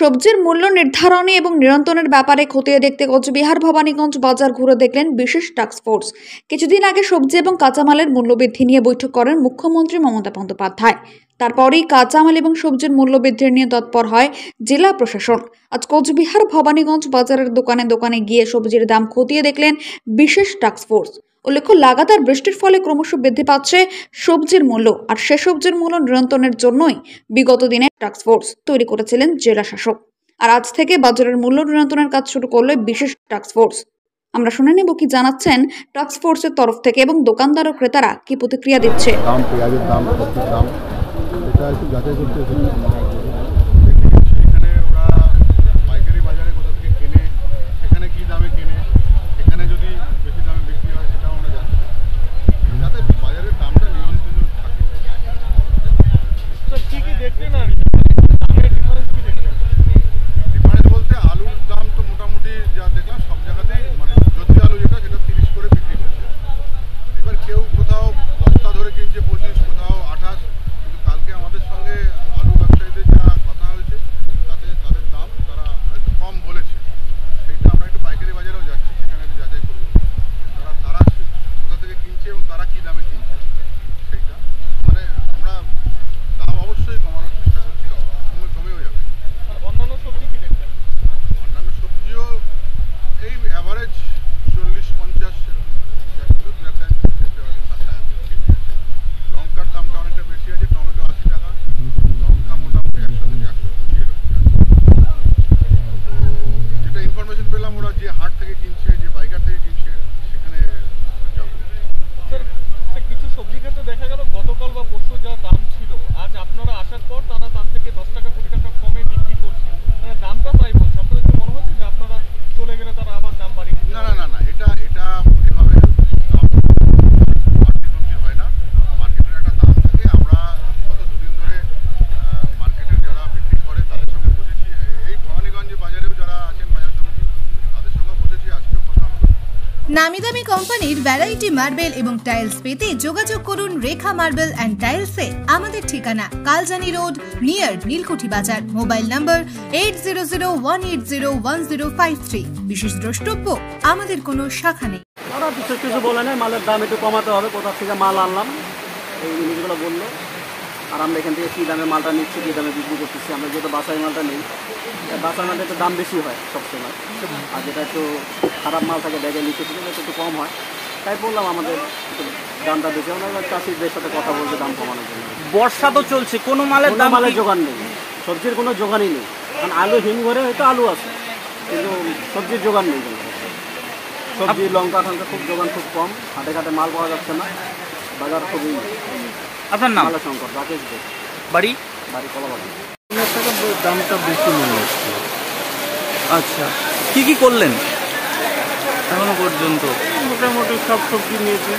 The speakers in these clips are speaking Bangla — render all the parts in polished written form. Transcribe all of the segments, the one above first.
সবজির মূল্য নির্ধারণে এবং নিয়ন্ত্রণের ব্যাপারে খতিয়ে দেখতে কোচবিহার ভবানীগঞ্জ বাজার ঘুরে দেখলেন বিশেষ টাস্কফোর্স। কিছুদিন আগে সবজি এবং কাঁচামালের মূল্যবৃদ্ধি নিয়ে বৈঠক করেন মুখ্যমন্ত্রী মমতা বন্দ্যোপাধ্যায়। তারপরেই কাঁচামাল এবং সবজির মূল্যবৃদ্ধি নিয়ে তৎপর হয় জেলা প্রশাসন। আজ কোচবিহার ভবানীগঞ্জ বাজারের দোকানে দোকানে গিয়ে সবজির দাম খতিয়ে দেখলেন বিশেষ টাস্কফোর্স। উল্লেখ্য, লাগাতার বৃষ্টির ফলে ক্রমশ বৃদ্ধি পাচ্ছে সবজির মূল্য, আর সে সবজির মূল্য নিয়ন্ত্রণের জন্যই বিগত দিনে টাস্কফোর্স তৈরি করেছিলেন জেলা শাসক। আর আজ থেকে বাজারের মূল্য নিয়ন্ত্রণের কাজ শুরু করলো বিশেষ টাস্কফোর্স। আমরা শুনে নেব কি জানাচ্ছেন টাস্কফোর্সের তরফ থেকে এবং দোকানদার ও ক্রেতারা কি প্রতিক্রিয়া দিচ্ছে। দাম, পেঁয়াজের দাম, সবজির দাম, এটা একটু যাচাই করতে এসেছি। এখানে ওরা পাইকারি বাজারে কোথা থেকে কেনে, এখানে কি দামে কেনে, এখানে যদি বেশি দামে বিক্রি হয় সেটাও আমরা জানি, যাতে বাজারের দামটা নিয়ন্ত্রণ থাকে। কি কি দেখলেন আর ডিফারেন্স বলতে আলুর দাম তো মোটামুটি যা দেখলাম সব জায়গাতেই, মানে যদি আলু যেটা সেটা 30 করে বিক্রি করছে। এবার কেউ কোথাও বস্তা ধরে কিনছে 25, কোথাও 28, কিন্তু কালকে আমাদের সঙ্গে আলু ব্যবসায়ীদের যা কথা হয়েছে তাতে তাদের দাম তারা একটু কম বলেছে। সেইটা আমরা একটু পাইকারি বাজারেও যাচ্ছি, সেখানে একটু যাচাই করবো তারা কোথা থেকে কিনছে এবং তারা কী দামে কিনছে। সেইটা মানে আমরা দাম অবশ্যই কমানোর চেষ্টা করছি, কমেও যাবে। অন্যান্য সবজি কি দেখলেন? অন্যান্য সবজিও এই অ্যাভারেজ 40-50 যা ছিল, দু একটা লঙ্কার দামটা অনেকটা বেশি আছে, টমেটো 80 টাকা, লঙ্কা মোটামুটি 100 থেকে 120 এরকম আছে। তো যেটা ইনফরমেশন পেলাম, ওরা যে হাট থেকে কিনছে, যে পাইকার থেকে কিনছে, সেখানে যাবো। কিছু সবজি ক্ষেত্রে দেখা গেল গতকাল বা পরশু যা দাম ছিল, আজ আপনারা আসার পর তারা তার থেকে 10 টাকা 20 টাকা কমে বিক্রি করছে, মানে দামটা তাই বলছে। আপনাদের কি মনে হচ্ছে যে আপনারা চলে গেলে তারা আবার দাম বাড়িয়ে দিচ্ছে? না, এটা এভাবে দাম বাড়তি কমতি হয় না। মার্কেটের একটা দাম থাকে। আমরা গত দুদিন ধরে মার্কেটের যারা বিক্রি করে তাদের সঙ্গে বসেছি, এই ভবানীগঞ্জ বাজারেও যারা আছেন বাজার সমিতি তাদের সঙ্গে বসেছি, আজকেও কথা হলো। নামি দামি কোম্পানির ভ্যারাইটি মার্বেল এবং টাইলস পেতে যোগাযোগ করুন রেখা মার্বেল অ্যান্ড টাইলসে। আমাদের ঠিকানা কালজানি রোড, নিয়ার নীলকুঠি বাজার। মোবাইল নম্বর 8001801053। বিশেষ দ্রষ্টব্য, আমাদের কোনো শাখা নেই। ওরা বিশেষ কিছু বলে নেই, মালের দাম একটু কমাতে হবে, কোথা থেকে মাল আনলাম এই জিনিসগুলো বললো। আর আমরা এখান থেকে কী দামে মালটা নিচ্ছি, কী দামে বিক্রি করতেছি। আমরা যেহেতু বাসাই মালটা নেই, বাসার মালটা একটু দাম বেশি হয় সবসময়, আর যেটা একটু খারাপ মাল থাকে ব্যাগে নিচে থেকে একটু কম হয়। তাই বললাম আমাদের একটু দামটা বেশি। আমরা চাষিদের সাথে কথা বলছি দাম কমানোর জন্য। বর্ষা তো চলছে, কোনো মালের জোগান নেই, সবজির কোনো জোগানই নেই। কারণ আলু হিমঘরে হয়তো আলু আছে, কিন্তু সবজির জোগান নেই। সবজি লঙ্কা টঙ্কা খুব জোগান খুব কম, হাটে ঘাটে মাল পাওয়া যাচ্ছে না, বাজার খুবই। আপনার নাম? শঙ্কর, রাকেশ দে। বাড়ি? বাড়ি কলাবাড়ি। দামটা বেশি মনে হচ্ছে। আচ্ছা, কি কি করলেন এখনো পর্যন্ত? মোটামুটি সব সবজি নিয়েছি।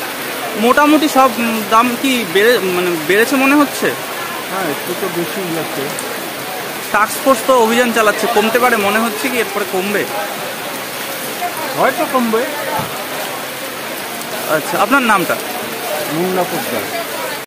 মোটামুটি সব দাম কি বেড়েছে মনে হচ্ছে? হ্যাঁ, একটু তো বেশি লাগছে। টাস্কফোর্স তো অভিযান চালাচ্ছে, কমতে পারে মনে হচ্ছে কি এরপরে কমবে? হয়তো কমবে। আচ্ছা, আপনার নামটা? মুন্না পোদ্দার।